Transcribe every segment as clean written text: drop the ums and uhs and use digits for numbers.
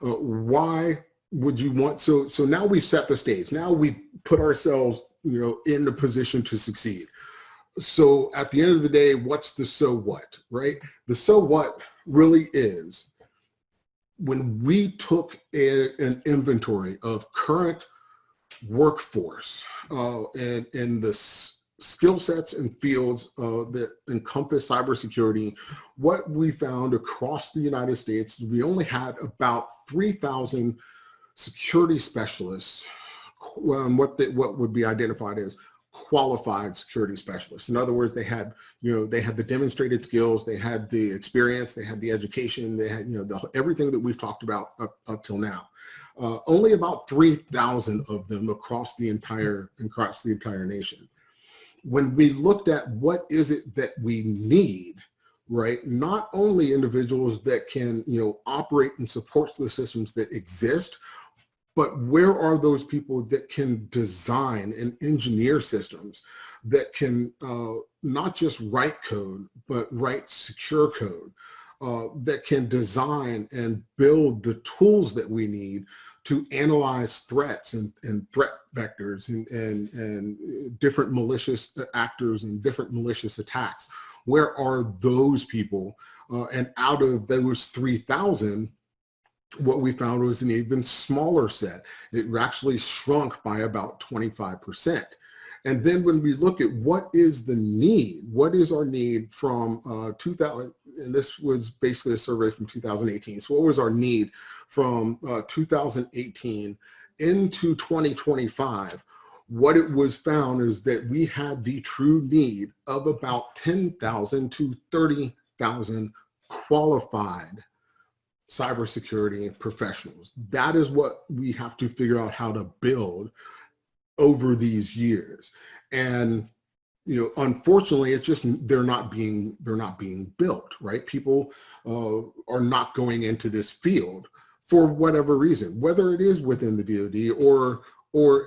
Why would you want, so now we've set the stage. Now we've put ourselves, in the position to succeed. So at the end of the day, what's the so what, right? The so what really is when we took an inventory of current workforce and in the skill sets and fields that encompass cybersecurity, what we found across the United States, we only had about 3,000 security specialists, what would be identified as qualified security specialists. In other words, they had the demonstrated skills, they had the experience, they had the education, they had, everything that we've talked about up till now. Only about 3,000 of them across the entire nation. When we looked at what is it that we need, right? Not only individuals that can, operate and support the systems that exist, but where are those people that can design and engineer systems that can not just write code, but write secure code, that can design and build the tools that we need to analyze threats and threat vectors and different malicious actors and different malicious attacks. Where are those people? And out of those 3,000, what we found was an even smaller set. It actually shrunk by about 25%. And then when we look at what is the need, what is our need from 2000, and this was basically a survey from 2018. So what was our need from 2018 into 2025? What it was found is that we had the true need of about 10,000 to 30,000 qualified cybersecurity professionals. That is what we have to figure out how to build over these years. And unfortunately, it's just they're not being built, right? People are not going into this field for whatever reason, whether it is within the DoD or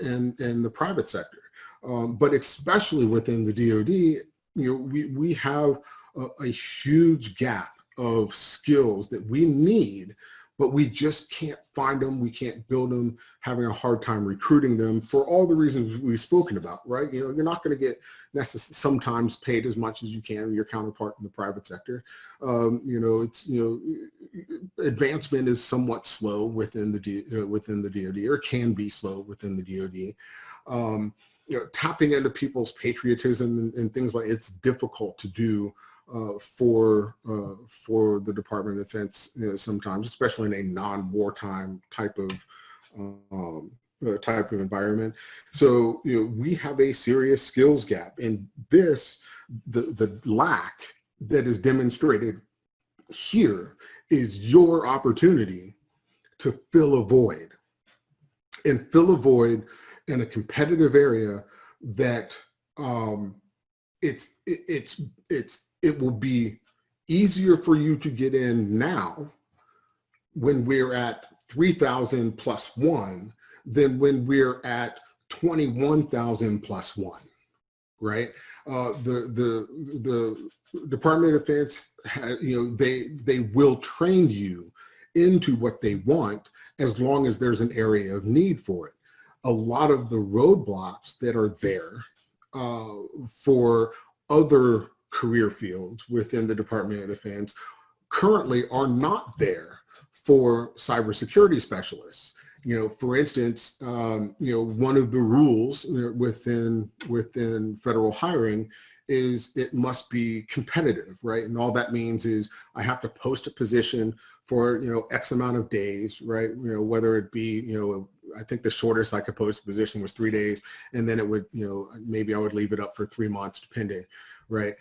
in the private sector, but especially within the DoD. We have a huge gap of skills that we need, but we just can't find them. We can't build them, having a hard time recruiting them for all the reasons we've spoken about, right? You're not going to get sometimes paid as much as you can your counterpart in the private sector. Advancement is somewhat slow within the DoD, or can be slow within the DoD. Tapping into people's patriotism and things like it's difficult to do for the Department of Defense sometimes, especially in a non-wartime type of environment. So we have a serious skills gap, and the lack that is demonstrated here is your opportunity to fill a void, and fill a void in a competitive area that it will be easier for you to get in now when we're at 3,000 plus one than when we're at 21,000 plus one, right? The Department of Defense, they will train you into what they want as long as there's an area of need for it. A lot of the roadblocks that are there for other career fields within the Department of Defense currently are not there for cybersecurity specialists. For instance, one of the rules within federal hiring is it must be competitive, right? And all that means is I have to post a position for, X amount of days, right? Whether it be, I think the shortest I could post a position was 3 days, and then it would, maybe I would leave it up for 3 months depending, right?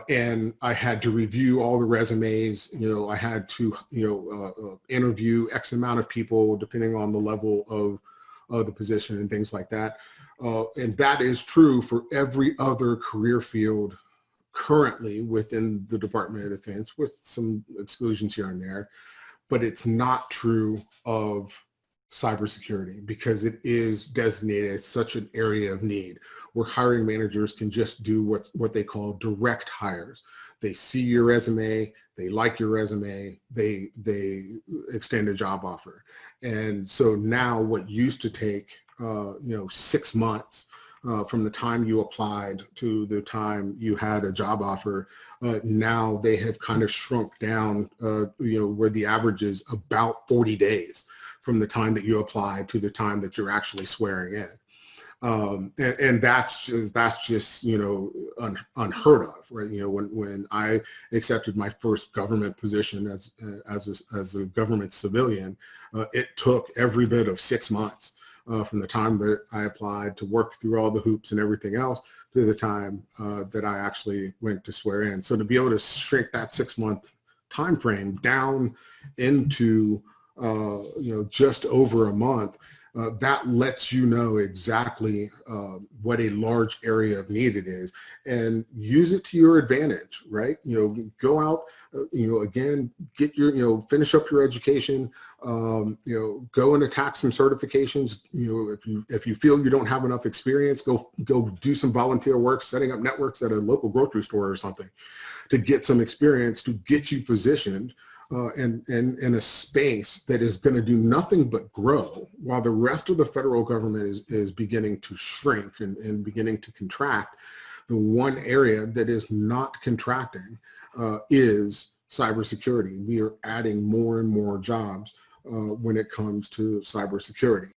And I had to review all the resumes, I had to, interview X amount of people depending on the level of the position and things like that. And that is true for every other career field currently within the Department of Defense, with some exclusions here and there, but it's not true of cybersecurity because it is designated as such an area of need where hiring managers can just do what they call direct hires. they see your resume, they like your resume, they extend a job offer. And so now what used to take 6 months from the time you applied to the time you had a job offer, now they have kind of shrunk down, where the average is about 40 days from the time that you apply to the time that you're actually swearing in. And that's just unheard of, right? When I accepted my first government position as a government civilian, it took every bit of 6 months from the time that I applied to work through all the hoops and everything else to the time that I actually went to swear in. So to be able to shrink that 6 month time frame down into just over a month, that lets you know exactly what a large area of need it is, and use it to your advantage, right? Go out, again, get your, finish up your education, go and attack some certifications. If you feel you don't have enough experience, go do some volunteer work, setting up networks at a local grocery store or something to get some experience, to get you positioned in a space that is going to do nothing but grow while the rest of the federal government is beginning to shrink and beginning to contract. The one area that is not contracting is cybersecurity. We are adding more and more jobs when it comes to cybersecurity.